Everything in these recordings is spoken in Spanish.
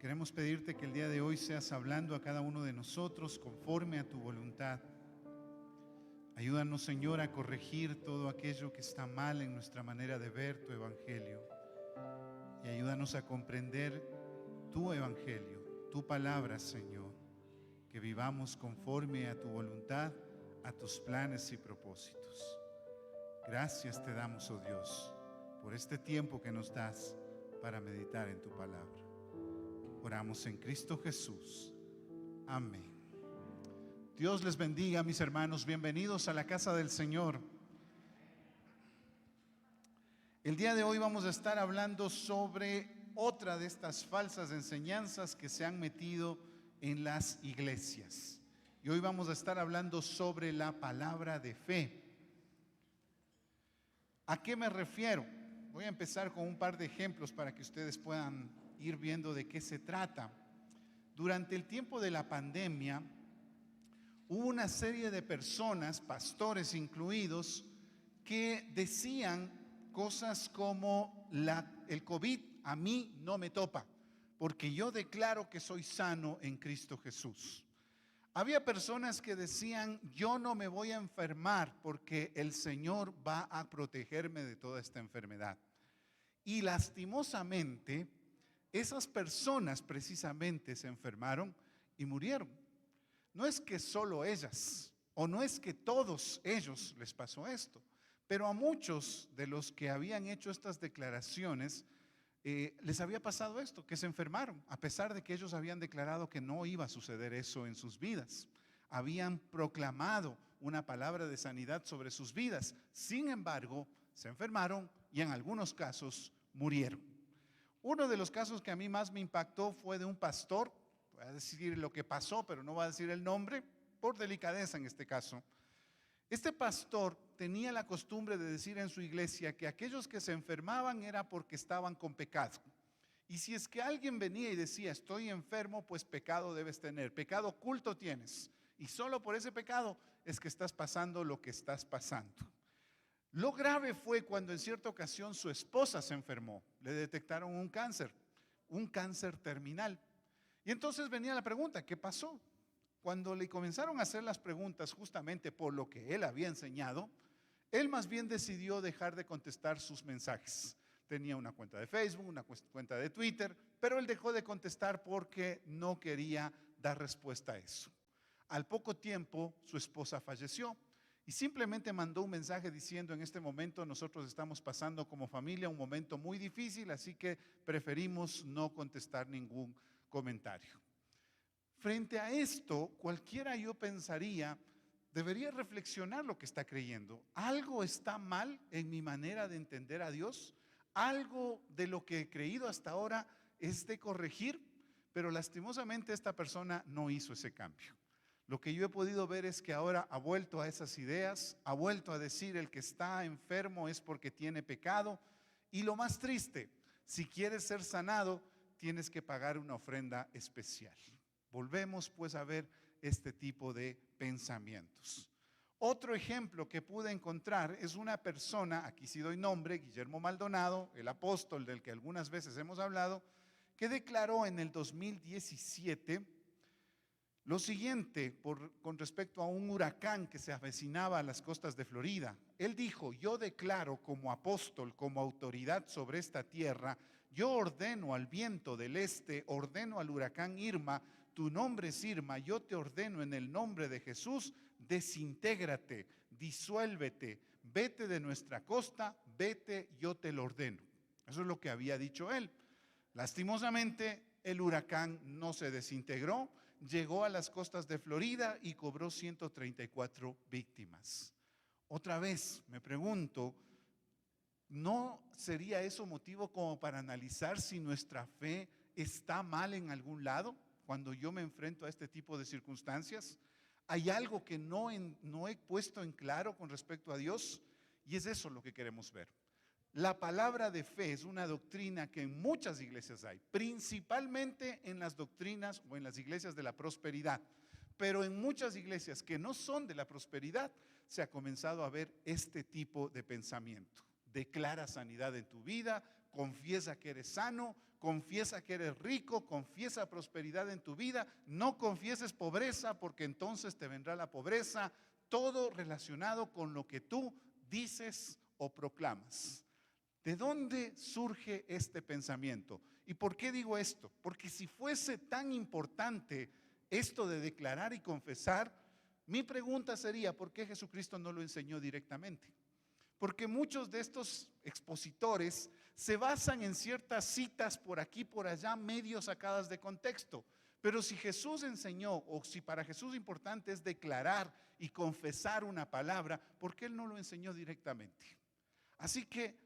Queremos pedirte que el día de hoy seas hablando a cada uno de nosotros conforme a tu voluntad. Ayúdanos, Señor, a corregir todo aquello que está mal en nuestra manera de ver tu evangelio. Y ayúdanos a comprender tu evangelio, tu palabra, Señor. Que vivamos conforme a tu voluntad, a tus planes y propósitos. Gracias te damos, oh Dios, por este tiempo que nos das para meditar en tu palabra. Oramos en Cristo Jesús. Amén. Dios les bendiga, mis hermanos. Bienvenidos a la casa del Señor. El día de hoy vamos a estar hablando sobre otra de estas falsas enseñanzas que se han metido en las iglesias. Y hoy vamos a estar hablando sobre la palabra de fe. ¿A qué me refiero? Voy a empezar con un par de ejemplos para que ustedes puedan ir viendo de qué se trata. Durante el tiempo de la pandemia, hubo una serie de personas, pastores incluidos, que decían cosas como el COVID a mí no me topa, porque yo declaro que soy sano en Cristo Jesús. Había personas que decían, yo no me voy a enfermar porque el Señor va a protegerme de toda esta enfermedad. Y lastimosamente, esas personas precisamente se enfermaron y murieron. No es que solo ellas, o no es que todos ellos les pasó esto, pero a muchos de los que habían hecho estas declaraciones les había pasado esto, que se enfermaron, a pesar de que ellos habían declarado que no iba a suceder eso en sus vidas. Habían proclamado una palabra de sanidad sobre sus vidas. Sin embargo, se enfermaron y en algunos casos murieron. Uno de los casos que a mí más me impactó fue de un pastor. Voy a decir lo que pasó, pero no voy a decir el nombre, por delicadeza en este caso. Este pastor tenía la costumbre de decir en su iglesia que aquellos que se enfermaban era porque estaban con pecado. Y si es que alguien venía y decía, estoy enfermo, pues pecado debes tener, pecado oculto tienes. Y solo por ese pecado es que estás pasando lo que estás pasando. Lo grave fue cuando en cierta ocasión su esposa se enfermó. Le detectaron un cáncer terminal. Y entonces venía la pregunta, ¿qué pasó? Cuando le comenzaron a hacer las preguntas justamente por lo que él había enseñado, él más bien decidió dejar de contestar sus mensajes. Tenía una cuenta de Facebook, una cuenta de Twitter, pero él dejó de contestar porque no quería dar respuesta a eso. Al poco tiempo, su esposa falleció y simplemente mandó un mensaje diciendo, en este momento nosotros estamos pasando como familia un momento muy difícil, así que preferimos no contestar ningún comentario. Frente a esto, cualquiera, yo pensaría, debería reflexionar lo que está creyendo. ¿Algo está mal en mi manera de entender a Dios? ¿Algo de lo que he creído hasta ahora es de corregir? Pero lastimosamente esta persona no hizo ese cambio. Lo que yo he podido ver es que ahora ha vuelto a esas ideas, ha vuelto a decir el que está enfermo es porque tiene pecado. Y lo más triste, si quieres ser sanado, tienes que pagar una ofrenda especial. Volvemos pues a ver este tipo de pensamientos. Otro ejemplo que pude encontrar es una persona, aquí sí doy nombre, Guillermo Maldonado, el apóstol del que algunas veces hemos hablado, que declaró en el 2017 lo siguiente con respecto a un huracán que se avecinaba a las costas de Florida. Él dijo, yo declaro como apóstol, como autoridad sobre esta tierra, yo ordeno al viento del este, ordeno al huracán Irma, tu nombre es Irma, yo te ordeno en el nombre de Jesús, desintégrate, disuélvete, vete de nuestra costa, vete, yo te lo ordeno. Eso es lo que había dicho él. Lastimosamente, el huracán no se desintegró, llegó a las costas de Florida y cobró 134 víctimas. Otra vez me pregunto, ¿no sería eso motivo como para analizar si nuestra fe está mal en algún lado cuando yo me enfrento a este tipo de circunstancias? ¿Hay algo que no he puesto en claro con respecto a Dios? Y es eso lo que queremos ver. La palabra de fe es una doctrina que en muchas iglesias hay, principalmente en las doctrinas o en las iglesias de la prosperidad. Pero en muchas iglesias que no son de la prosperidad se ha comenzado a ver este tipo de pensamiento. Declara sanidad en tu vida, confiesa que eres sano, confiesa que eres rico, confiesa prosperidad en tu vida, no confieses pobreza porque entonces te vendrá la pobreza, todo relacionado con lo que tú dices o proclamas. ¿De dónde surge este pensamiento? ¿Y por qué digo esto? Porque si fuese tan importante esto de declarar y confesar, mi pregunta sería, ¿por qué Jesucristo no lo enseñó directamente? Porque muchos de estos expositores se basan en ciertas citas por aquí, por allá, medio sacadas de contexto. Pero si Jesús enseñó, o si para Jesús importante es declarar y confesar una palabra, ¿por qué Él no lo enseñó directamente? Así que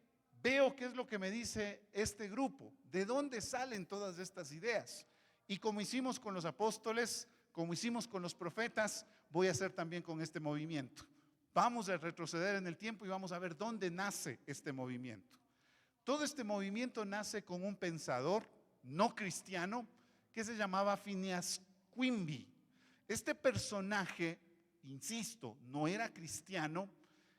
veo qué es lo que me dice este grupo, de dónde salen todas estas ideas. Y como hicimos con los apóstoles, como hicimos con los profetas, voy a hacer también con este movimiento. Vamos a retroceder en el tiempo y vamos a ver dónde nace este movimiento. Todo este movimiento nace con un pensador no cristiano que se llamaba Phineas Quimby. Este personaje, insisto, no era cristiano,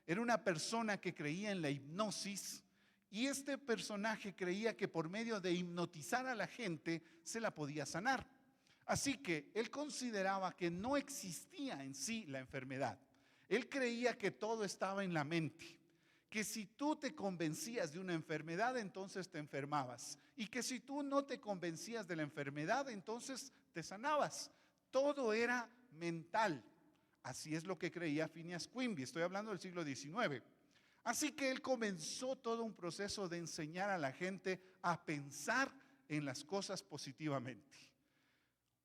era una persona que creía en la hipnosis y este personaje creía que por medio de hipnotizar a la gente se la podía sanar. Así que él consideraba que no existía en sí la enfermedad. Él creía que todo estaba en la mente, que si tú te convencías de una enfermedad, entonces te enfermabas, y que si tú no te convencías de la enfermedad, entonces te sanabas. Todo era mental. Así es lo que creía Phineas Quimby. Estoy hablando del siglo XIX. Así que él comenzó todo un proceso de enseñar a la gente a pensar en las cosas positivamente.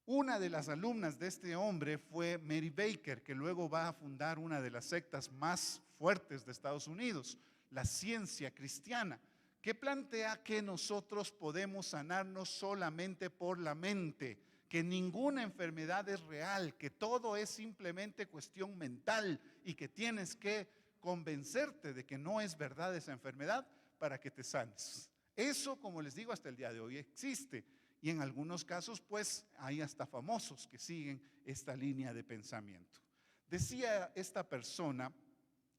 Una de las alumnas de este hombre fue Mary Baker, que luego va a fundar una de las sectas más fuertes de Estados Unidos, la ciencia cristiana, que plantea que nosotros podemos sanarnos solamente por la mente, que ninguna enfermedad es real, que todo es simplemente cuestión mental y que tienes que convencerte de que no es verdad esa enfermedad para que te sanes. Eso, como les digo, hasta el día de hoy existe. Y en algunos casos, pues, hay hasta famosos que siguen esta línea de pensamiento. Decía esta persona,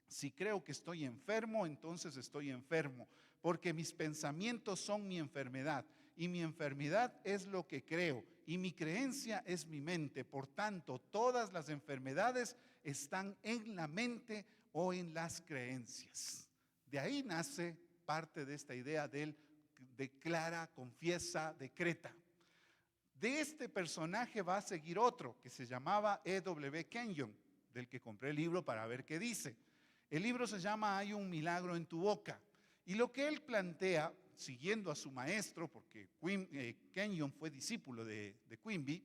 si creo que estoy enfermo, entonces estoy enfermo, porque mis pensamientos son mi enfermedad, y mi enfermedad es lo que creo, y mi creencia es mi mente. Por tanto, todas las enfermedades están en la mente o en las creencias. De ahí nace parte de esta idea del declara, confiesa, decreta. De este personaje va a seguir otro que se llamaba E.W. Kenyon, del que compré el libro para ver qué dice. El libro se llama Hay un milagro en tu boca. Y lo que él plantea, siguiendo a su maestro, porque Kenyon fue discípulo de Quimby,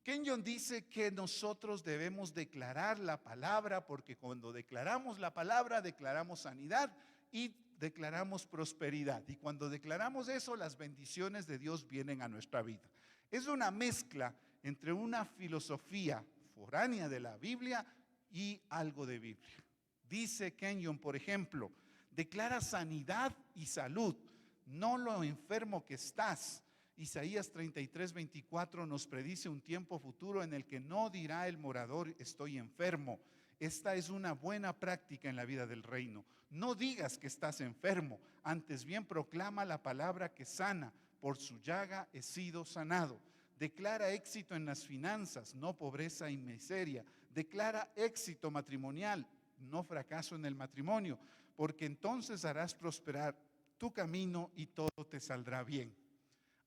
Kenyon dice que nosotros debemos declarar la palabra, porque cuando declaramos la palabra, declaramos sanidad y declaramos prosperidad. Y cuando declaramos eso, las bendiciones de Dios vienen a nuestra vida. Es una mezcla entre una filosofía foránea de la Biblia y algo de Biblia. Dice Kenyon, por ejemplo, declara sanidad y salud, no lo enfermo que estás. Isaías 33:24 nos predice un tiempo futuro en el que no dirá el morador estoy enfermo. Esta es una buena práctica en la vida del reino. No digas que estás enfermo, antes bien proclama la palabra que sana. Por su llaga he sido sanado. Declara éxito en las finanzas, no pobreza y miseria. Declara éxito matrimonial, no fracaso en el matrimonio, porque entonces harás prosperar tu camino y todo te saldrá bien.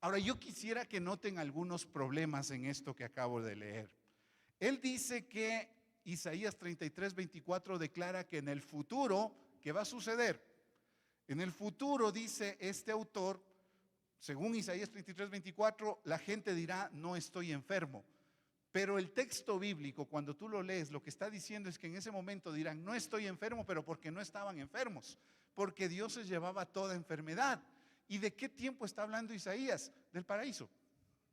Ahora, yo quisiera que noten algunos problemas en esto que acabo de leer. Él dice que Isaías 33:24 declara que en el futuro, ¿qué va a suceder? En el futuro, dice este autor, según Isaías 33:24, la gente dirá, no estoy enfermo. Pero el texto bíblico, cuando tú lo lees, lo que está diciendo es que en ese momento dirán, no estoy enfermo, pero porque no estaban enfermos, porque Dios se llevaba toda enfermedad. ¿Y de qué tiempo está hablando Isaías? Del paraíso,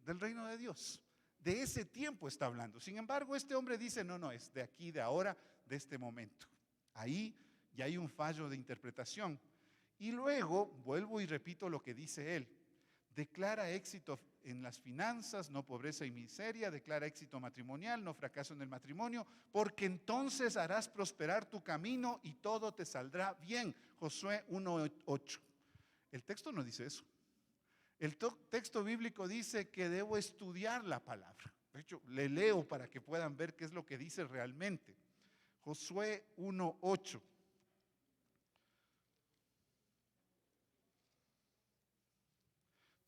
del reino de Dios. De ese tiempo está hablando. Sin embargo, este hombre dice, no, es de aquí, de ahora, de este momento. Ahí ya hay un fallo de interpretación. Y luego, vuelvo y repito lo que dice él. Declara éxito en las finanzas, no pobreza y miseria. Declara éxito matrimonial, no fracaso en el matrimonio, porque entonces harás prosperar tu camino y todo te saldrá bien. Josué 1:8. El texto no dice eso. El texto bíblico dice que debo estudiar la palabra. De hecho, le leo para que puedan ver qué es lo que dice realmente. Josué 1:8.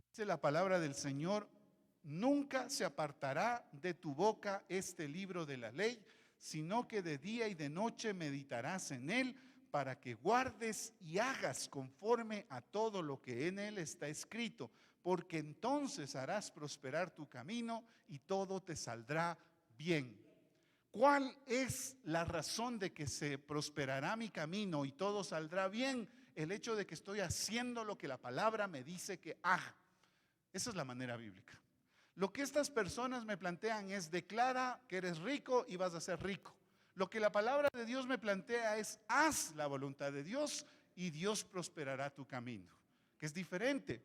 Dice la palabra del Señor: nunca se apartará de tu boca este libro de la ley, sino que de día y de noche meditarás en él, para que guardes y hagas conforme a todo lo que en él está escrito, porque entonces harás prosperar tu camino y todo te saldrá bien. ¿Cuál es la razón de que se prosperará mi camino y todo saldrá bien? El hecho de que estoy haciendo lo que la palabra me dice que haga. Esa es la manera bíblica. Lo que estas personas me plantean es: declara que eres rico y vas a ser rico. Lo que la palabra de Dios me plantea es: haz la voluntad de Dios y Dios prosperará tu camino, que es diferente.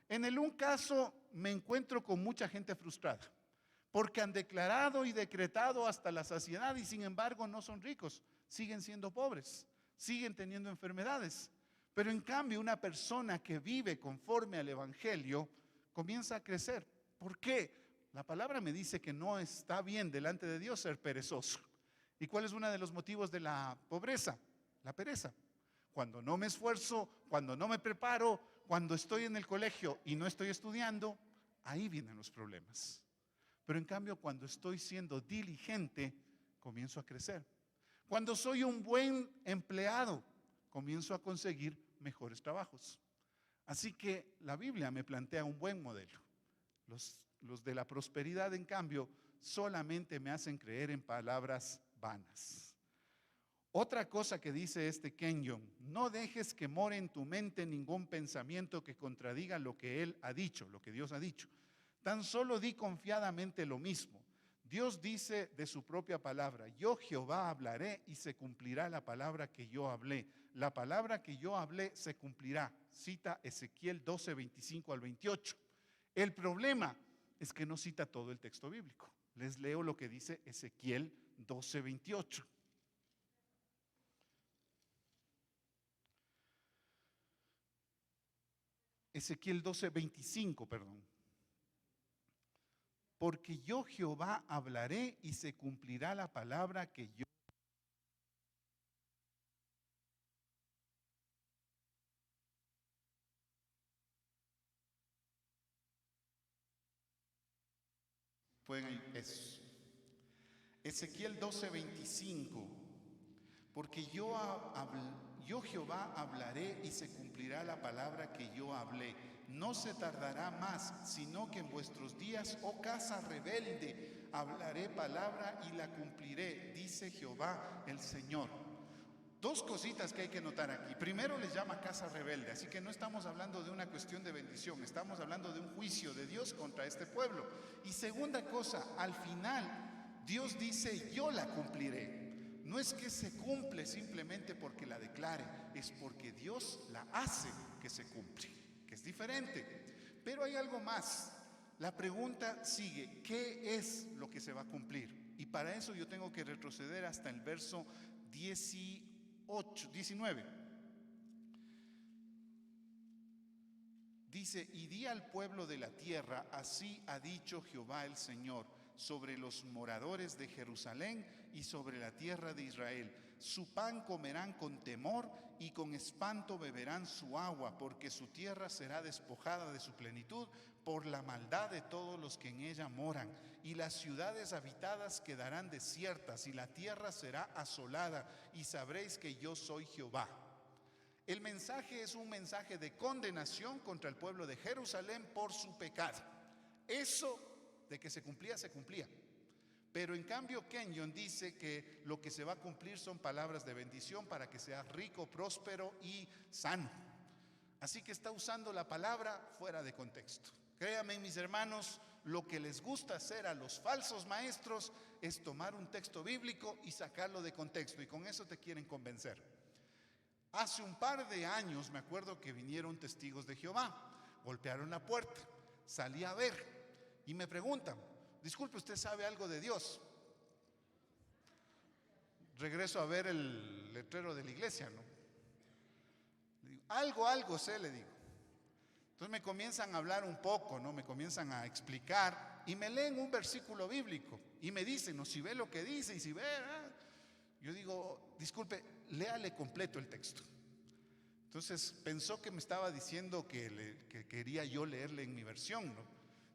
En el un caso me encuentro con mucha gente frustrada, porque han declarado y decretado hasta la saciedad y sin embargo no son ricos, siguen siendo pobres, siguen teniendo enfermedades. Pero en cambio una persona que vive conforme al Evangelio comienza a crecer. ¿Por qué? La palabra me dice que no está bien delante de Dios ser perezoso. ¿Y cuál es uno de los motivos de la pobreza? La pereza. Cuando no me esfuerzo, cuando no me preparo, cuando estoy en el colegio y no estoy estudiando, ahí vienen los problemas. Pero en cambio, cuando estoy siendo diligente, comienzo a crecer. Cuando soy un buen empleado, comienzo a conseguir mejores trabajos. Así que la Biblia me plantea un buen modelo. Los de la prosperidad, en cambio, solamente me hacen creer en palabras vanas. Otra cosa que dice este Kenyon: no dejes que more en tu mente ningún pensamiento que contradiga lo que él ha dicho, lo que Dios ha dicho. Tan solo di confiadamente lo mismo. Dios dice de su propia palabra: yo Jehová hablaré y se cumplirá la palabra que yo hablé. La palabra que yo hablé se cumplirá. Cita Ezequiel 12:25-28. El problema es que no cita todo el texto bíblico. Les leo lo que dice Ezequiel 12:28. Ezequiel 12:25, perdón. Porque yo Jehová hablaré y se cumplirá la palabra que yo. Pueden eso. Ezequiel 12:25. Porque yo Jehová hablaré y se cumplirá la palabra que yo hablé. No se tardará más, sino que en vuestros días, oh casa rebelde, hablaré palabra y la cumpliré, dice Jehová el Señor. Dos cositas que hay que notar aquí. Primero, les llama casa rebelde, así que no estamos hablando de una cuestión de bendición, estamos hablando de un juicio de Dios contra este pueblo. Y segunda cosa, al final Dios dice: yo la cumpliré. No es que se cumple simplemente porque la declare, es porque Dios la hace que se cumple, que es diferente. Pero hay algo más. La pregunta sigue: ¿qué es lo que se va a cumplir? Y para eso yo tengo que retroceder hasta el verso 19. Dice: y di al pueblo de la tierra, así ha dicho Jehová el Señor, sobre los moradores de Jerusalén y sobre la tierra de Israel: su pan comerán con temor y con espanto beberán su agua, porque su tierra será despojada de su plenitud por la maldad de todos los que en ella moran, y las ciudades habitadas quedarán desiertas y la tierra será asolada, y sabréis que yo soy Jehová. El mensaje es un mensaje de condenación contra el pueblo de Jerusalén por su pecado. Eso de que se cumplía, se cumplía. Pero en cambio Kenyon dice que lo que se va a cumplir son palabras de bendición para que seas rico, próspero y sano. Así que está usando la palabra fuera de contexto. Créanme, mis hermanos, lo que les gusta hacer a los falsos maestros es tomar un texto bíblico y sacarlo de contexto, y con eso te quieren convencer. Hace un par de años me acuerdo que vinieron testigos de Jehová, golpearon la puerta, salí a ver y me preguntan: disculpe, ¿usted sabe algo de Dios? Regreso a ver el letrero de la iglesia, ¿no? Le digo: algo sé, le digo. Entonces me comienzan a hablar un poco, ¿no? Me comienzan a explicar y me leen un versículo bíblico y me dicen, no, si ve lo que dice y si ve, yo digo, disculpe, léale completo el texto. Entonces pensó que me estaba diciendo que quería yo leerle en mi versión, ¿no?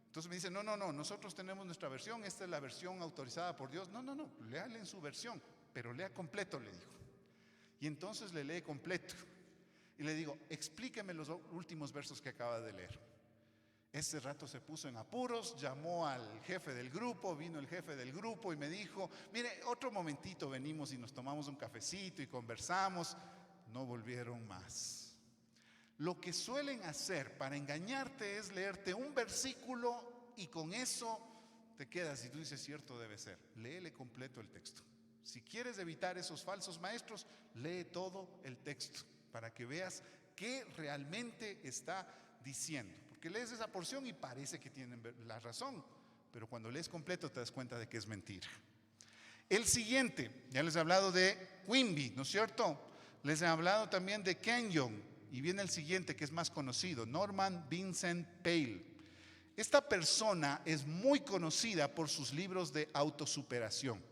Entonces me dice, no, nosotros tenemos nuestra versión, esta es la versión autorizada por Dios. No, léale en su versión, pero lea completo, le dijo. Y entonces le lee completo. Y le digo, explíqueme los últimos versos que acaba de leer. Ese rato se puso en apuros, llamó al jefe del grupo, vino el jefe del grupo y me dijo, mire, otro momentito venimos y nos tomamos un cafecito y conversamos. No volvieron más. Lo que suelen hacer para engañarte es leerte un versículo y con eso te quedas y tú dices, cierto debe ser. Léele completo el texto. Si quieres evitar esos falsos maestros, lee todo el texto para que veas qué realmente está diciendo. Porque lees esa porción y parece que tienen la razón, pero cuando lees completo te das cuenta de que es mentira. El siguiente, ya les he hablado de Quimby, ¿no es cierto? Les he hablado también de Kenyon, y viene el siguiente que es más conocido, Norman Vincent Peale. Esta persona es muy conocida por sus libros de autosuperación.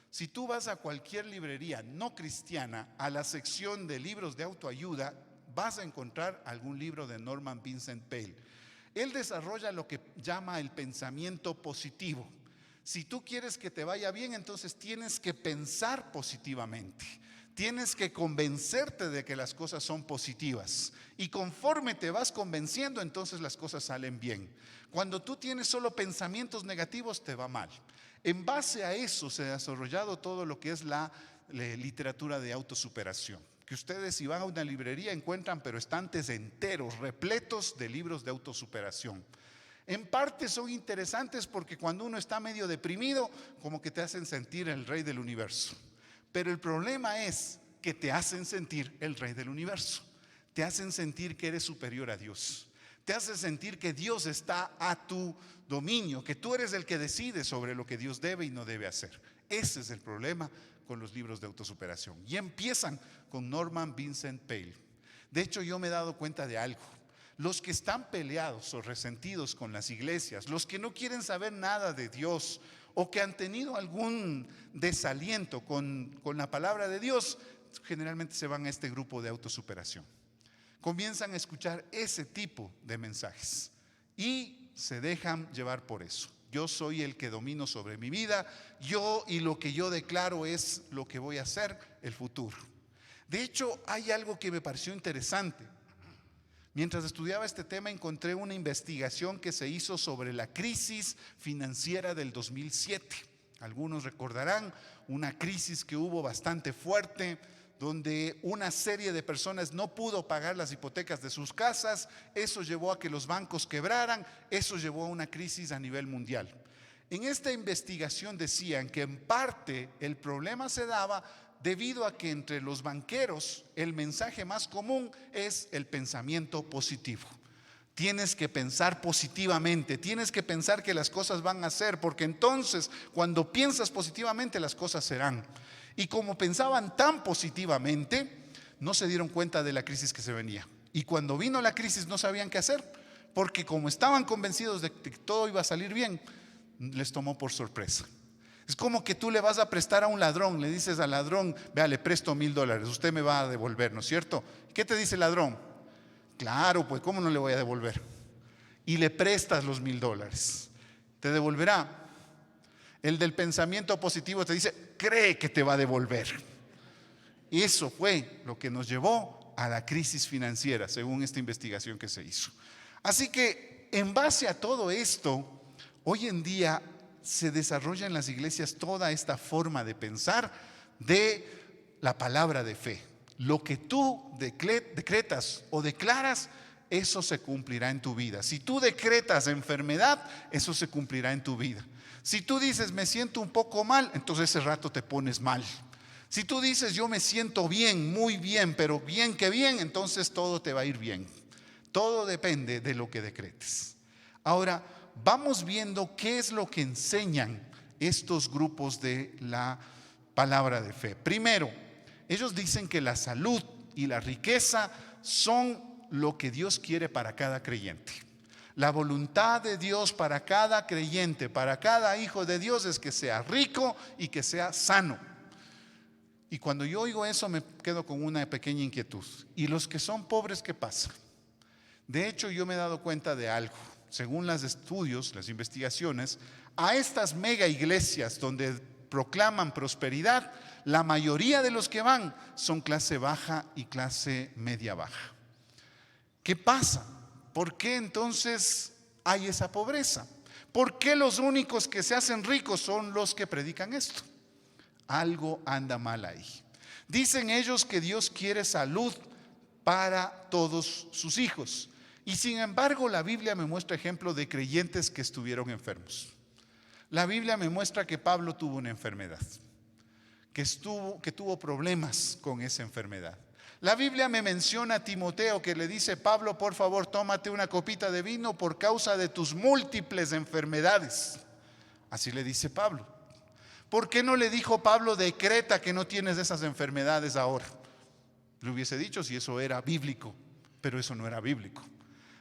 Si tú vas a cualquier librería no cristiana, a la sección de libros de autoayuda, vas a encontrar algún libro de Norman Vincent Peale. Él desarrolla lo que llama el pensamiento positivo. Si tú quieres que te vaya bien, entonces tienes que pensar positivamente. Tienes que convencerte de que las cosas son positivas. Y conforme te vas convenciendo, entonces las cosas salen bien. Cuando tú tienes solo pensamientos negativos, te va mal. En base a eso se ha desarrollado todo lo que es la literatura de autosuperación. Que ustedes si van a una librería encuentran pero estantes enteros, repletos de libros de autosuperación. En parte son interesantes porque cuando uno está medio deprimido, como que te hacen sentir el rey del universo. Pero el problema es que te hacen sentir el rey del universo. Te hacen sentir que eres superior a Dios. Te hace sentir que Dios está a tu dominio, que tú eres el que decide sobre lo que Dios debe y no debe hacer. Ese es el problema con los libros de autosuperación. Y empiezan con Norman Vincent Peale. De hecho, yo me he dado cuenta de algo. Los que están peleados o resentidos con las iglesias, los que no quieren saber nada de Dios o que han tenido algún desaliento con la palabra de Dios, generalmente se van a este grupo de autosuperación. Comienzan a escuchar ese tipo de mensajes y se dejan llevar por eso. Yo soy el que domino sobre mi vida, yo y lo que yo declaro es lo que voy a hacer el futuro. De hecho, hay algo que me pareció interesante. Mientras estudiaba este tema encontré una investigación que se hizo sobre la crisis financiera del 2007. Algunos recordarán una crisis que hubo bastante fuerte, donde una serie de personas no pudo pagar las hipotecas de sus casas. Eso llevó a que los bancos quebraran, eso llevó a una crisis a nivel mundial. En esta investigación decían que en parte el problema se daba debido a que entre los banqueros el mensaje más común es el pensamiento positivo. Tienes que pensar positivamente, tienes que pensar que las cosas van a ser, porque entonces cuando piensas positivamente las cosas serán. Y como pensaban tan positivamente, no se dieron cuenta de la crisis que se venía. Y cuando vino la crisis no sabían qué hacer, porque como estaban convencidos de que todo iba a salir bien, les tomó por sorpresa. Es como que tú le vas a prestar a un ladrón, le dices al ladrón, vea, le presto $1,000, usted me va a devolver, ¿no es cierto? ¿Qué te dice el ladrón? Claro, pues ¿cómo no le voy a devolver? Y le prestas los $1,000, ¿te devolverá? El del pensamiento positivo te dice, cree que te va a devolver. Y eso fue lo que nos llevó a la crisis financiera, según esta investigación que se hizo. Así que en base a todo esto, hoy en día se desarrolla en las iglesias toda esta forma de pensar de la palabra de fe. Lo que tú decretas o declaras, eso se cumplirá en tu vida. Si tú decretas enfermedad, eso se cumplirá en tu vida. Si tú dices me siento un poco mal, entonces ese rato te pones mal. Si tú dices yo me siento bien, muy bien, pero bien que bien, entonces todo te va a ir bien. Todo depende de lo que decretes. Ahora, vamos viendo qué es lo que enseñan estos grupos de la palabra de fe. Primero, ellos dicen que la salud y la riqueza son lo que Dios quiere para cada creyente. La voluntad de Dios para cada creyente, para cada hijo de Dios, es que sea rico y que sea sano. Y cuando yo oigo eso me quedo con una pequeña inquietud. ¿Y los que son pobres qué pasa? De hecho, yo me he dado cuenta de algo. Según los estudios, las investigaciones, a estas mega iglesias donde proclaman prosperidad, la mayoría de los que van son clase baja y clase media baja. ¿Qué pasa? ¿Por qué entonces hay esa pobreza? ¿Por qué los únicos que se hacen ricos son los que predican esto? Algo anda mal ahí. Dicen ellos que Dios quiere salud para todos sus hijos. Y sin embargo, la Biblia me muestra ejemplos de creyentes que estuvieron enfermos. La Biblia me muestra que Pablo tuvo una enfermedad, que tuvo problemas con esa enfermedad. La Biblia me menciona a Timoteo, que le dice: Pablo, por favor, tómate una copita de vino por causa de tus múltiples enfermedades. Así le dice Pablo. ¿Por qué no le dijo Pablo: decreta que no tienes esas enfermedades ahora? Le hubiese dicho si eso era bíblico, pero eso no era bíblico.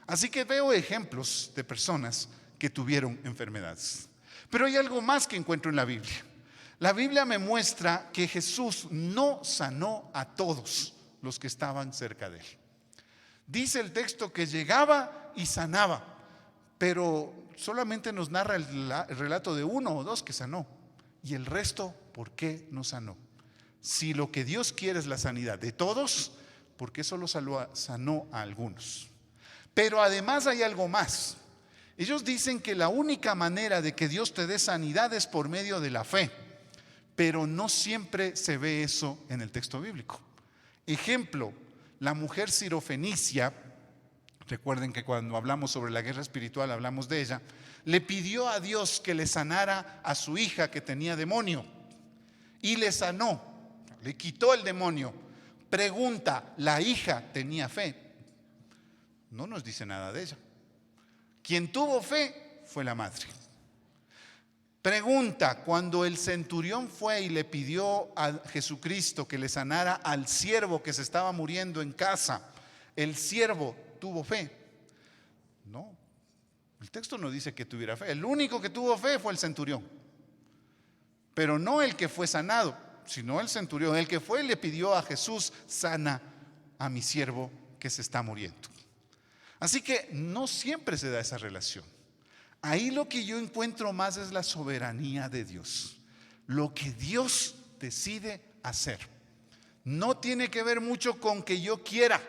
Así que veo ejemplos de personas que tuvieron enfermedades. Pero hay algo más que encuentro en la Biblia. La Biblia me muestra que Jesús no sanó a todos los que estaban cerca de él. Dice el texto que llegaba y sanaba, pero solamente nos narra el relato de uno o dos que sanó. Y el resto, ¿por qué no sanó? Si lo que Dios quiere es la sanidad de todos, ¿por qué solo sanó a algunos? Pero además hay algo más. Ellos dicen que la única manera de que Dios te dé sanidad es por medio de la fe, pero no siempre se ve eso en el texto bíblico. Ejemplo, la mujer sirofenicia, recuerden que cuando hablamos sobre la guerra espiritual hablamos de ella, le pidió a Dios que le sanara a su hija que tenía demonio y le sanó, le quitó el demonio. Pregunta, ¿la hija tenía fe? No nos dice nada de ella. Quien tuvo fe fue la madre. Pregunta, cuando el centurión fue y le pidió a Jesucristo que le sanara al siervo que se estaba muriendo en casa, ¿el siervo tuvo fe? No, el texto no dice que tuviera fe. El único que tuvo fe fue el centurión, pero no el que fue sanado, sino el centurión. El que fue y le pidió a Jesús: sana a mi siervo que se está muriendo. Así que no siempre se da esa relación. Ahí lo que yo encuentro más es la soberanía de Dios. Lo que Dios decide hacer no tiene que ver mucho con que yo quiera,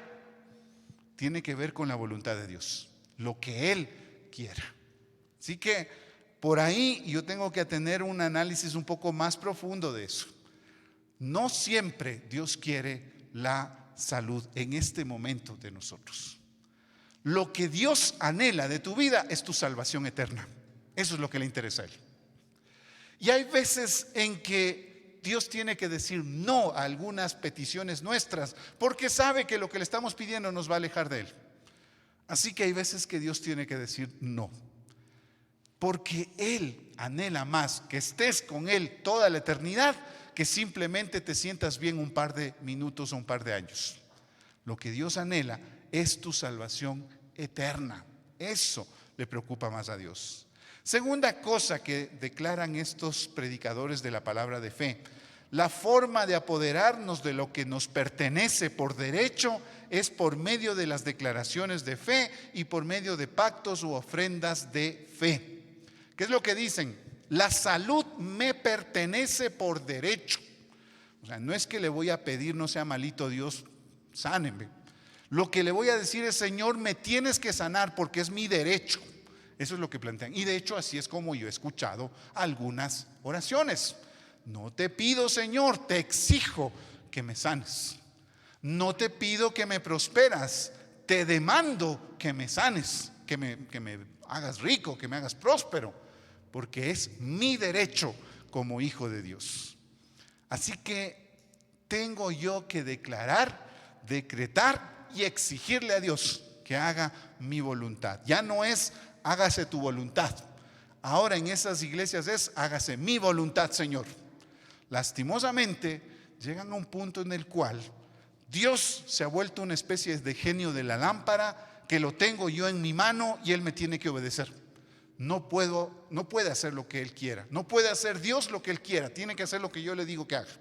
tiene que ver con la voluntad de Dios, lo que Él quiera. Así que por ahí yo tengo que tener un análisis un poco más profundo de eso. No siempre Dios quiere la salud en este momento de nosotros. Lo que Dios anhela de tu vida es tu salvación eterna. Eso es lo que le interesa a Él. Y hay veces en que Dios tiene que decir no a algunas peticiones nuestras, porque sabe que lo que le estamos pidiendo nos va a alejar de Él. Así que hay veces que Dios tiene que decir no, porque Él anhela más que estés con Él toda la eternidad que simplemente te sientas bien un par de minutos o un par de años. Lo que Dios anhela es tu salvación eterna. Eso le preocupa más a Dios. Segunda cosa que declaran estos predicadores de la palabra de fe: la forma de apoderarnos de lo que nos pertenece por derecho es por medio de las declaraciones de fe y por medio de pactos u ofrendas de fe. ¿Qué es lo que dicen? La salud me pertenece por derecho. O sea, no es que le voy a pedir: no sea malito Dios, sánenme. Lo que le voy a decir es: Señor, me tienes que sanar porque es mi derecho. Eso es lo que plantean. Y de hecho así es como yo he escuchado algunas oraciones. No te pido, Señor, te exijo que me sanes. No te pido que me prosperas, te demando que me sanes, que me hagas rico, que me hagas próspero, porque es mi derecho como hijo de Dios. Así que tengo yo que declarar, decretar y exigirle a Dios que haga mi voluntad. Ya no es hágase tu voluntad. Ahora en esas iglesias es hágase mi voluntad, Señor. Lastimosamente llegan a un punto en el cual Dios se ha vuelto una especie de genio de la lámpara, que lo tengo yo en mi mano y Él me tiene que obedecer. No puede hacer lo que Él quiera. No puede hacer Dios lo que Él quiera. Tiene que hacer lo que yo le digo que haga.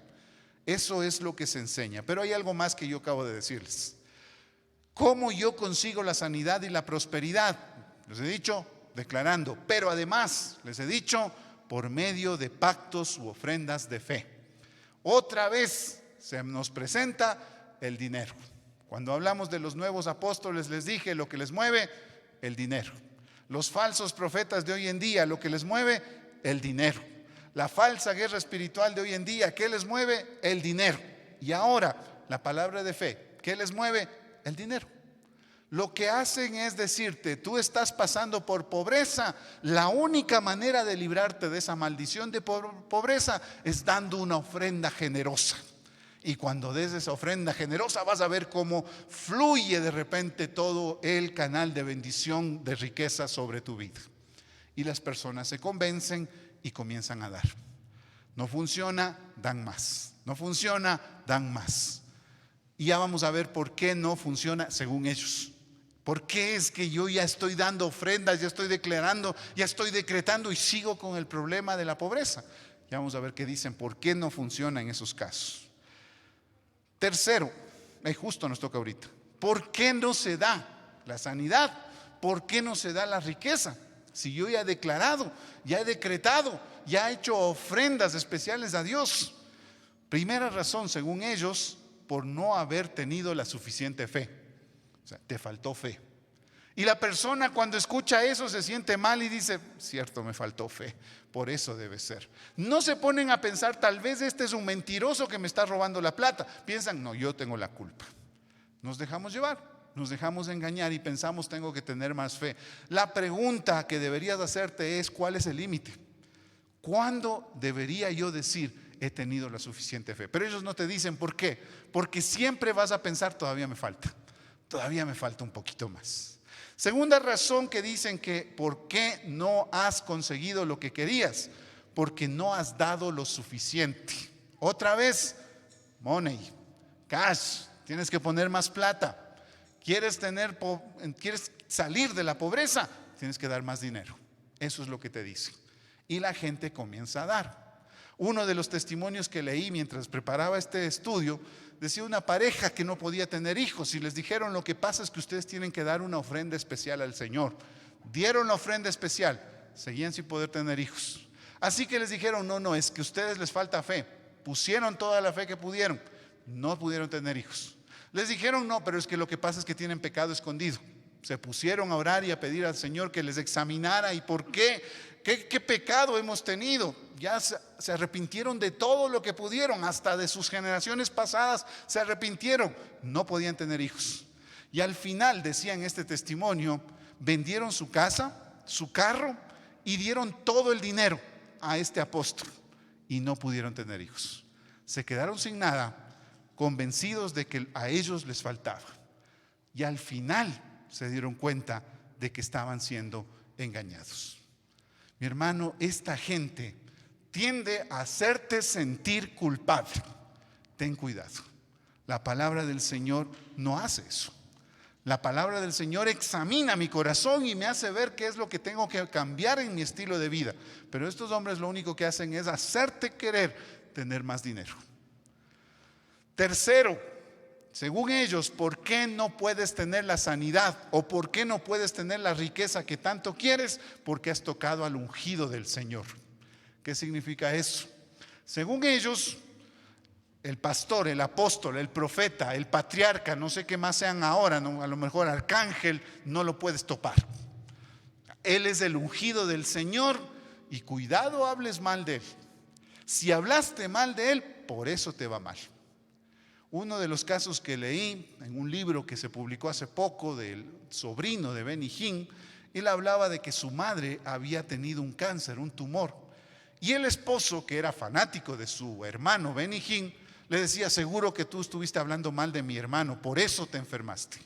Eso es lo que se enseña. Pero hay algo más que yo acabo de decirles. ¿Cómo yo consigo la sanidad y la prosperidad? Les he dicho, declarando. Pero además, les he dicho, por medio de pactos u ofrendas de fe. Otra vez se nos presenta el dinero. Cuando hablamos de los nuevos apóstoles, les dije lo que les mueve, el dinero. Los falsos profetas de hoy en día, lo que les mueve, el dinero. La falsa guerra espiritual de hoy en día, ¿qué les mueve? El dinero. Y ahora, la palabra de fe, ¿qué les mueve? El dinero. Lo que hacen es decirte, tú estás pasando por pobreza, la única manera de librarte de esa maldición de pobreza es dando una ofrenda generosa. Y cuando des esa ofrenda generosa vas a ver cómo fluye de repente todo el canal de bendición, de riqueza sobre tu vida. Y las personas se convencen y comienzan a dar. No funciona, dan más. No funciona, dan más. Y ya vamos a ver por qué no funciona según ellos. ¿Por qué es que yo ya estoy dando ofrendas, ya estoy declarando, ya estoy decretando y sigo con el problema de la pobreza? Ya vamos a ver qué dicen, por qué no funciona en esos casos. Tercero, justo nos toca ahorita, ¿por qué no se da la sanidad? ¿Por qué no se da la riqueza? Si yo ya he declarado, ya he decretado, ya he hecho ofrendas especiales a Dios. Primera razón, según ellos, por no haber tenido la suficiente fe. O sea, te faltó fe. Y la persona cuando escucha eso se siente mal y dice, cierto, me faltó fe, por eso debe ser. No se ponen a pensar, tal vez este es un mentiroso que me está robando la plata. Piensan, no, yo tengo la culpa. Nos dejamos llevar, nos dejamos engañar y pensamos, tengo que tener más fe. La pregunta que deberías hacerte es, ¿cuál es el límite? ¿Cuándo debería yo decir, he tenido la suficiente fe? Pero ellos no te dicen por qué. Porque siempre vas a pensar, todavía me falta un poquito más. Segunda razón que dicen que ¿por qué no has conseguido lo que querías? Porque no has dado lo suficiente. Otra vez, money, cash, tienes que poner más plata. ¿Quieres salir de la pobreza? Tienes que dar más dinero. Eso es lo que te dicen. Y la gente comienza a dar. Uno de los testimonios que leí mientras preparaba este estudio decía una pareja que no podía tener hijos y les dijeron, lo que pasa es que ustedes tienen que dar una ofrenda especial al Señor. Dieron la ofrenda especial, seguían sin poder tener hijos. Así que les dijeron, no, es que a ustedes les falta fe. Pusieron toda la fe que pudieron, no pudieron tener hijos. Les dijeron, no, pero es que lo que pasa es que tienen pecado escondido. Se pusieron a orar y a pedir al Señor que les examinara y por qué. ¿Qué pecado hemos tenido? Ya se arrepintieron de todo lo que pudieron, hasta de sus generaciones pasadas se arrepintieron. No podían tener hijos. Y al final, decía en este testimonio, vendieron su casa, su carro y dieron todo el dinero a este apóstol y no pudieron tener hijos. Se quedaron sin nada, convencidos de que a ellos les faltaba. Y al final se dieron cuenta de que estaban siendo engañados. Mi hermano, esta gente tiende a hacerte sentir culpable. Ten cuidado. La palabra del Señor no hace eso. La palabra del Señor examina mi corazón y me hace ver qué es lo que tengo que cambiar en mi estilo de vida. Pero estos hombres lo único que hacen es hacerte querer tener más dinero. Tercero, según ellos, ¿por qué no puedes tener la sanidad? ¿O por qué no puedes tener la riqueza que tanto quieres? Porque has tocado al ungido del Señor. ¿Qué significa eso? Según ellos, el pastor, el apóstol, el profeta, el patriarca, no sé qué más sean ahora, ¿no? A lo mejor arcángel, no lo puedes topar. Él es el ungido del Señor y cuidado hables mal de él. Si hablaste mal de él, por eso te va mal. Uno de los casos que leí en un libro que se publicó hace poco del sobrino de Benny Hinn, él hablaba de que su madre había tenido un cáncer, un tumor. Y el esposo, que era fanático de su hermano Benny Hinn, le decía, seguro que tú estuviste hablando mal de mi hermano, por eso te enfermaste.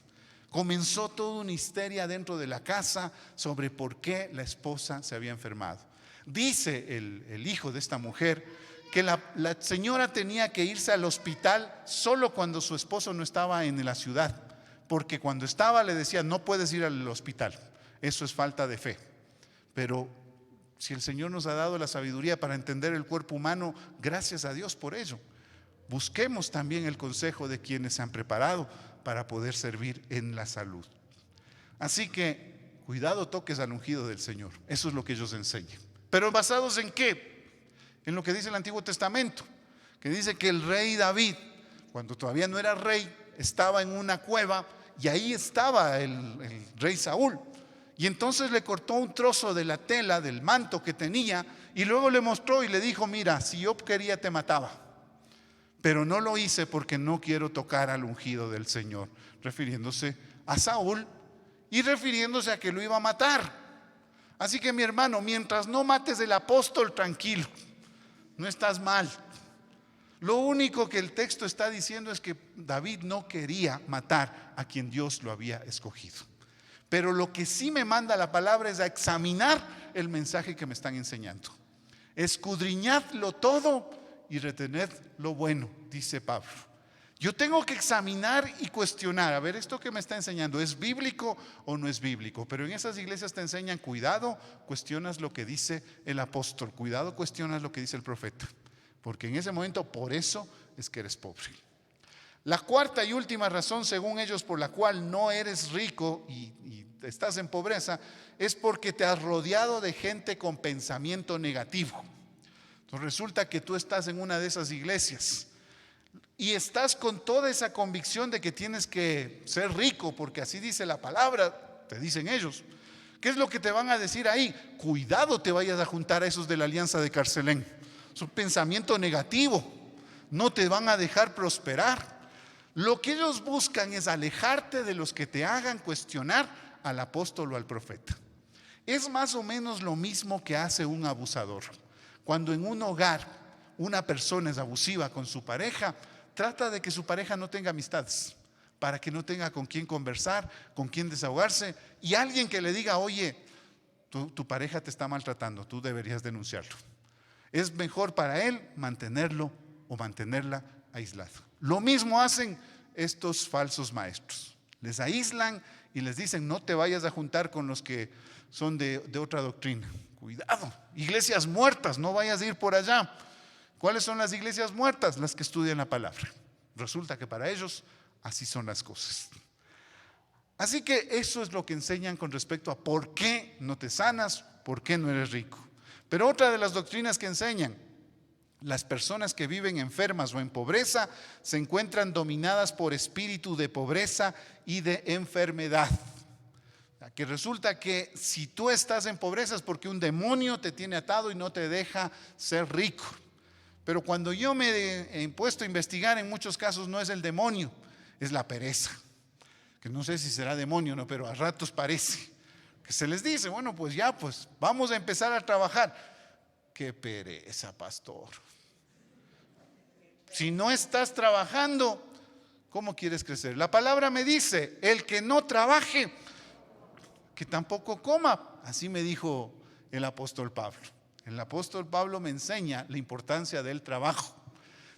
Comenzó toda una histeria dentro de la casa sobre por qué la esposa se había enfermado. Dice el hijo de esta mujer que la señora tenía que irse al hospital solo cuando su esposo no estaba en la ciudad, porque cuando estaba le decía: no puedes ir al hospital, eso es falta de fe. Pero si el Señor nos ha dado la sabiduría para entender el cuerpo humano, gracias a Dios por ello. Busquemos también el consejo de quienes se han preparado para poder servir en la salud. Así que cuidado, toques al ungido del Señor. Eso es lo que ellos enseñan. Pero ¿basados en qué? En lo que dice el Antiguo Testamento, que dice que el rey David, cuando todavía no era rey, estaba en una cueva y ahí estaba el rey Saúl. Y entonces le cortó un trozo de la tela del manto que tenía y luego le mostró y le dijo: mira, si yo quería te mataba, pero no lo hice porque no quiero tocar al ungido del Señor, refiriéndose a Saúl y refiriéndose a que lo iba a matar. Así que, mi hermano, mientras no mates al apóstol, tranquilo, no estás mal. Lo único que el texto está diciendo es que David no quería matar a quien Dios lo había escogido. Pero lo que sí me manda la palabra es a examinar el mensaje que me están enseñando. Escudriñadlo todo y retened lo bueno, dice Pablo. Yo tengo que examinar y cuestionar, a ver, esto que me está enseñando, ¿es bíblico o no es bíblico? Pero en esas iglesias te enseñan: cuidado, cuestionas lo que dice el apóstol, cuidado, cuestionas lo que dice el profeta, porque en ese momento, por eso es que eres pobre. La cuarta y última razón, según ellos, por la cual no eres rico y estás en pobreza, es porque te has rodeado de gente con pensamiento negativo. Entonces resulta que tú estás en una de esas iglesias y estás con toda esa convicción de que tienes que ser rico, porque así dice la palabra, te dicen ellos. ¿Qué es lo que te van a decir ahí? Cuidado, te vayas a juntar a esos de la Alianza de Carcelén. Es un pensamiento negativo, no te van a dejar prosperar. Lo que ellos buscan es alejarte de los que te hagan cuestionar al apóstol o al profeta. Es más o menos lo mismo que hace un abusador. Cuando en un hogar una persona es abusiva con su pareja, trata de que su pareja no tenga amistades, para que no tenga con quién conversar, con quién desahogarse, y alguien que le diga: oye, tu pareja te está maltratando, tú deberías denunciarlo. Es mejor para él mantenerlo o mantenerla aislado. Lo mismo hacen estos falsos maestros. Les aíslan y les dicen: no te vayas a juntar con los que son de otra doctrina. Cuidado, iglesias muertas, no vayas a ir por allá. ¿Cuáles son las iglesias muertas? Las que estudian la palabra. Resulta que para ellos así son las cosas. Así que eso es lo que enseñan con respecto a por qué no te sanas, por qué no eres rico. Pero otra de las doctrinas que enseñan: las personas que viven enfermas o en pobreza se encuentran dominadas por espíritu de pobreza y de enfermedad. Que resulta que si tú estás en pobreza es porque un demonio te tiene atado y no te deja ser rico. Pero cuando yo me he puesto a investigar, en muchos casos no es el demonio, es la pereza. Que no sé si será demonio o no, pero a ratos parece. Que se les dice: bueno, pues ya, pues vamos a empezar a trabajar. Qué pereza, pastor. Si no estás trabajando, ¿cómo quieres crecer? La palabra me dice: el que no trabaje, que tampoco coma. Así me dijo el apóstol Pablo. El apóstol Pablo me enseña la importancia del trabajo.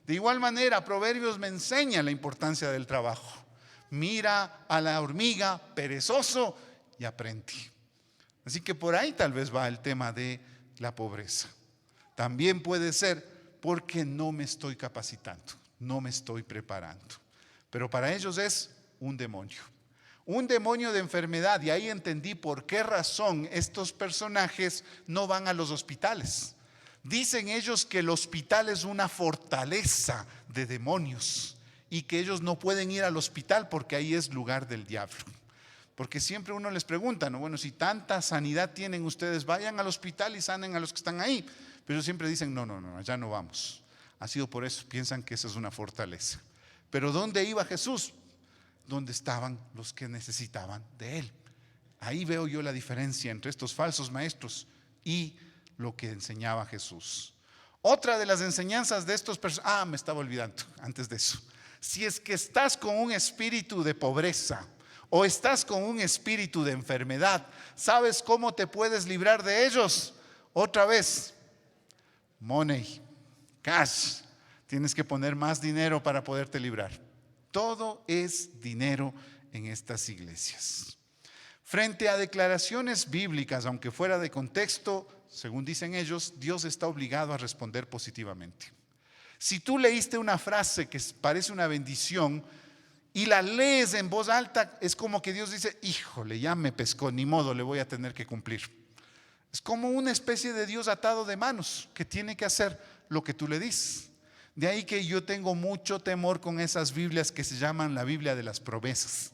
De igual manera, Proverbios me enseña la importancia del trabajo. Mira a la hormiga, perezoso, y aprende. Así que por ahí tal vez va el tema de la pobreza. También puede ser porque no me estoy capacitando, no me estoy preparando. Pero para ellos es un demonio de enfermedad. Y ahí entendí por qué razón estos personajes no van a los hospitales. Dicen ellos que el hospital es una fortaleza de demonios y que ellos no pueden ir al hospital porque ahí es lugar del diablo. Porque siempre uno les pregunta, ¿no? Bueno, si tanta sanidad tienen ustedes, vayan al hospital y sanen a los que están ahí. Pero siempre dicen: no, allá no vamos. Ha sido por eso, piensan que esa es una fortaleza. Pero ¿dónde iba Jesús? Donde estaban los que necesitaban de él. Ahí veo yo la diferencia entre estos falsos maestros y lo que enseñaba Jesús. Otra de las enseñanzas de estos personajes, me estaba olvidando antes de eso. Si es que estás con un espíritu de pobreza o estás con un espíritu de enfermedad, ¿sabes cómo te puedes librar de ellos? Otra vez, money, cash. Tienes que poner más dinero para poderte librar. Todo es dinero en estas iglesias. Frente a declaraciones bíblicas, aunque fuera de contexto, según dicen ellos, Dios está obligado a responder positivamente. Si tú leíste una frase que parece una bendición y la lees en voz alta, es como que Dios dice: híjole, ya me pescó, ni modo, le voy a tener que cumplir. Es como una especie de Dios atado de manos que tiene que hacer lo que tú le dices. De ahí que yo tengo mucho temor con esas Biblias que se llaman la Biblia de las promesas.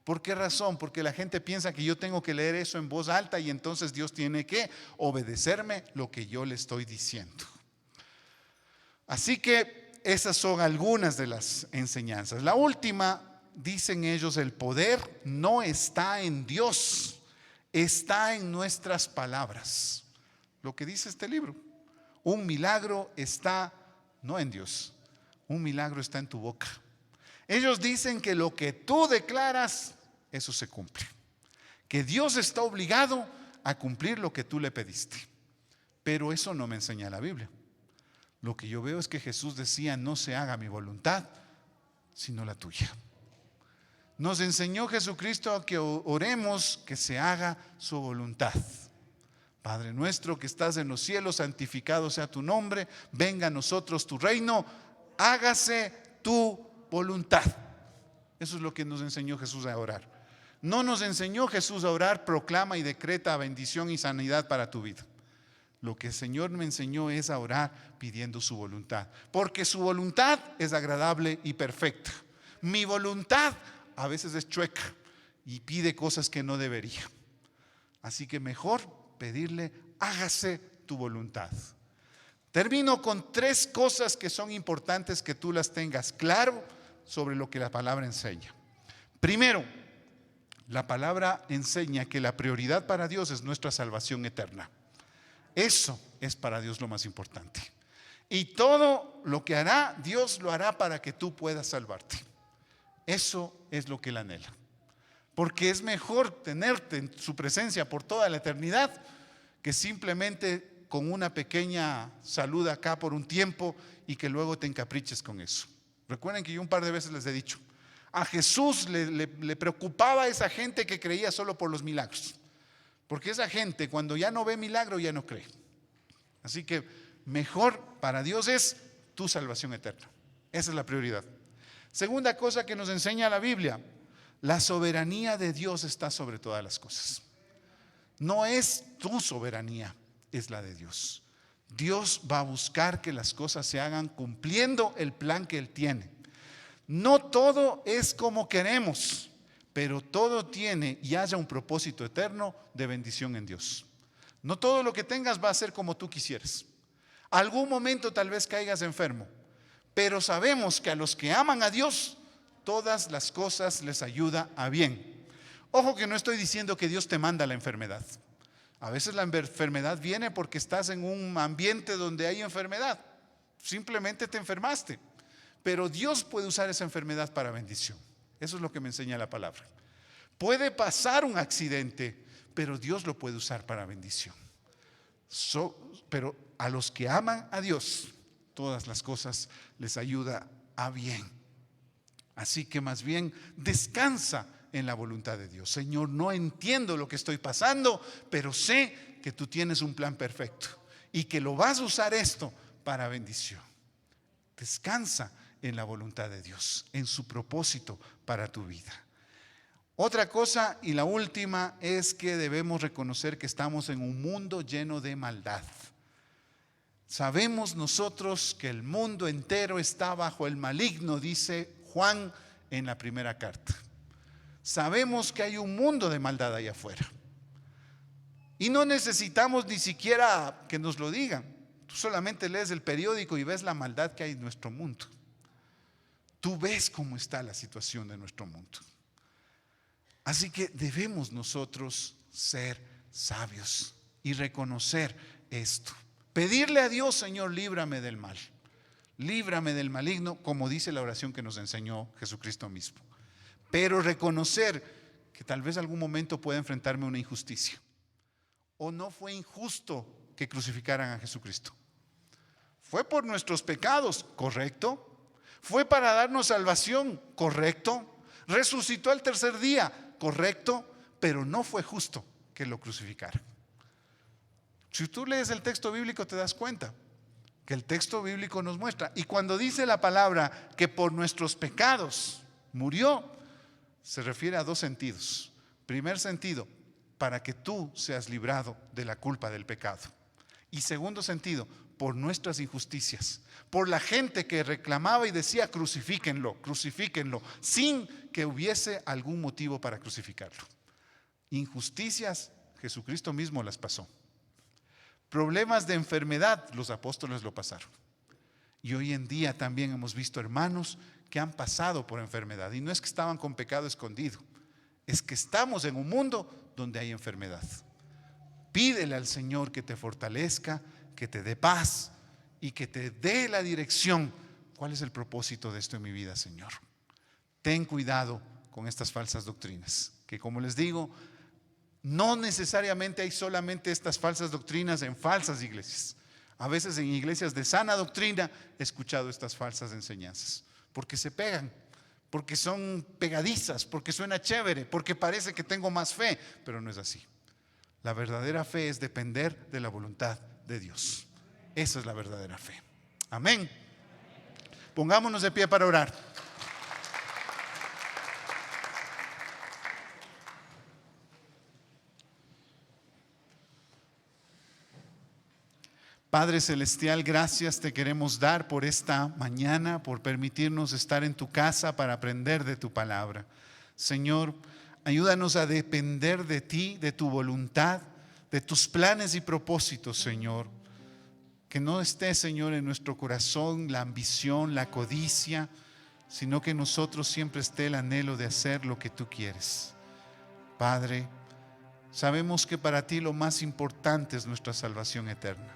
¿Por qué razón? Porque la gente piensa que yo tengo que leer eso en voz alta y entonces Dios tiene que obedecerme lo que yo le estoy diciendo. Así que esas son algunas de las enseñanzas. La última, dicen ellos, el poder no está en Dios, está en nuestras palabras. Lo que dice este libro. Un milagro está no en Dios, un milagro está en tu boca. Ellos dicen que lo que tú declaras, eso se cumple. Que Dios está obligado a cumplir lo que tú le pediste. Pero eso no me enseña la Biblia. Lo que yo veo es que Jesús decía: no se haga mi voluntad, sino la tuya. Nos enseñó Jesucristo a que oremos que se haga su voluntad. Padre nuestro que estás en los cielos, santificado sea tu nombre, venga a nosotros tu reino, hágase tu voluntad. Eso es lo que nos enseñó Jesús a orar. No nos enseñó Jesús a orar: proclama y decreta bendición y sanidad para tu vida. Lo que el Señor me enseñó es a orar pidiendo su voluntad, porque su voluntad es agradable y perfecta. Mi voluntad a veces es chueca y pide cosas que no debería. Así que mejor pedirle: hágase tu voluntad. Termino con 3 cosas que son importantes que tú las tengas claro sobre lo que la palabra enseña. Primero, la palabra enseña que la prioridad para Dios es nuestra salvación eterna. Eso es para Dios lo más importante. Y todo lo que hará, Dios lo hará para que tú puedas salvarte. Eso es lo que Él anhela. Porque es mejor tenerte en su presencia por toda la eternidad que simplemente con una pequeña salud acá por un tiempo y que luego te encapriches con eso. Recuerden que yo un par de veces les he dicho: a Jesús le preocupaba a esa gente que creía solo por los milagros. Porque esa gente, cuando ya no ve milagro, ya no cree. Así que mejor para Dios es tu salvación eterna. Esa es la prioridad. Segunda cosa que nos enseña la Biblia: la soberanía de Dios está sobre todas las cosas. No es tu soberanía, es la de Dios. Dios va a buscar que las cosas se hagan cumpliendo el plan que Él tiene. No todo es como queremos, pero todo tiene y haya un propósito eterno de bendición en Dios. No todo lo que tengas va a ser como tú quisieras. Algún momento tal vez caigas enfermo, pero sabemos que a los que aman a Dios, todas las cosas les ayuda a bien. Ojo que no estoy diciendo que Dios te manda la enfermedad. A veces la enfermedad viene porque estás en un ambiente donde hay enfermedad. Simplemente te enfermaste. Pero Dios puede usar esa enfermedad para bendición. Eso es lo que me enseña la palabra. Puede pasar un accidente, pero Dios lo puede usar para bendición. Pero a los que aman a Dios, todas las cosas les ayuda a bien. Así que más bien descansa en la voluntad de Dios. Señor, no entiendo lo que estoy pasando, pero sé que tú tienes un plan perfecto y que lo vas a usar esto para bendición. Descansa en la voluntad de Dios, en su propósito para tu vida. Otra cosa y la última es que debemos reconocer que estamos en un mundo lleno de maldad. Sabemos nosotros que el mundo entero está bajo el maligno, dice Juan en la primera carta. Sabemos que hay un mundo de maldad allá afuera. Y no necesitamos ni siquiera que nos lo digan. Tú solamente lees el periódico y ves la maldad que hay en nuestro mundo. Tú ves cómo está la situación de nuestro mundo. Así que debemos nosotros ser sabios y reconocer esto. Pedirle a Dios: Señor, líbrame del mal. Líbrame del maligno, como dice la oración que nos enseñó Jesucristo mismo. Pero reconocer que tal vez algún momento pueda enfrentarme a una injusticia. O no fue injusto que crucificaran a Jesucristo. Fue por nuestros pecados, correcto. Fue para darnos salvación, correcto. Resucitó al tercer día, correcto. Pero no fue justo que lo crucificaran. Si tú lees el texto bíblico te das cuenta que el texto bíblico nos muestra. Y cuando dice la palabra que por nuestros pecados murió, se refiere a dos sentidos. Primer sentido, para que tú seas librado de la culpa del pecado. Y segundo sentido, por nuestras injusticias, por la gente que reclamaba y decía crucifíquenlo, crucifíquenlo, sin que hubiese algún motivo para crucificarlo. Injusticias, Jesucristo mismo las pasó. Problemas de enfermedad, los apóstoles lo pasaron. Y hoy en día también hemos visto hermanos que han pasado por enfermedad. Y no es que estaban con pecado escondido, es que estamos en un mundo donde hay enfermedad. Pídele al Señor que te fortalezca, que te dé paz y que te dé la dirección. ¿Cuál es el propósito de esto en mi vida, Señor? Ten cuidado con estas falsas doctrinas, que como les digo, no necesariamente hay solamente estas falsas doctrinas en falsas iglesias. A veces en iglesias de sana doctrina he escuchado estas falsas enseñanzas, porque se pegan, porque son pegadizas, porque suena chévere, porque parece que tengo más fe, pero no es así. La verdadera fe es depender de la voluntad de Dios. Esa es la verdadera fe. Amén. Pongámonos de pie para orar. Padre Celestial, gracias te queremos dar por esta mañana, por permitirnos estar en tu casa para aprender de tu palabra. Señor, ayúdanos a depender de ti, de tu voluntad, de tus planes y propósitos, Señor. Que no esté, Señor, en nuestro corazón la ambición, la codicia, sino que en nosotros siempre esté el anhelo de hacer lo que tú quieres. Padre, sabemos que para ti lo más importante es nuestra salvación eterna.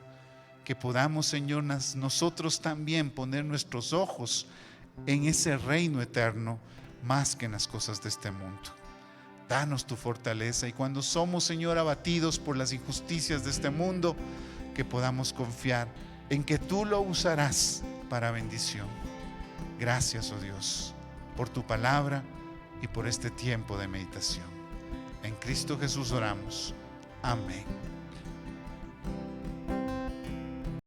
Que podamos, Señor, nosotros también poner nuestros ojos en ese reino eterno más que en las cosas de este mundo. Danos tu fortaleza y cuando somos, Señor, abatidos por las injusticias de este mundo, que podamos confiar en que tú lo usarás para bendición. Gracias, oh Dios, por tu palabra y por este tiempo de meditación. En Cristo Jesús oramos. Amén.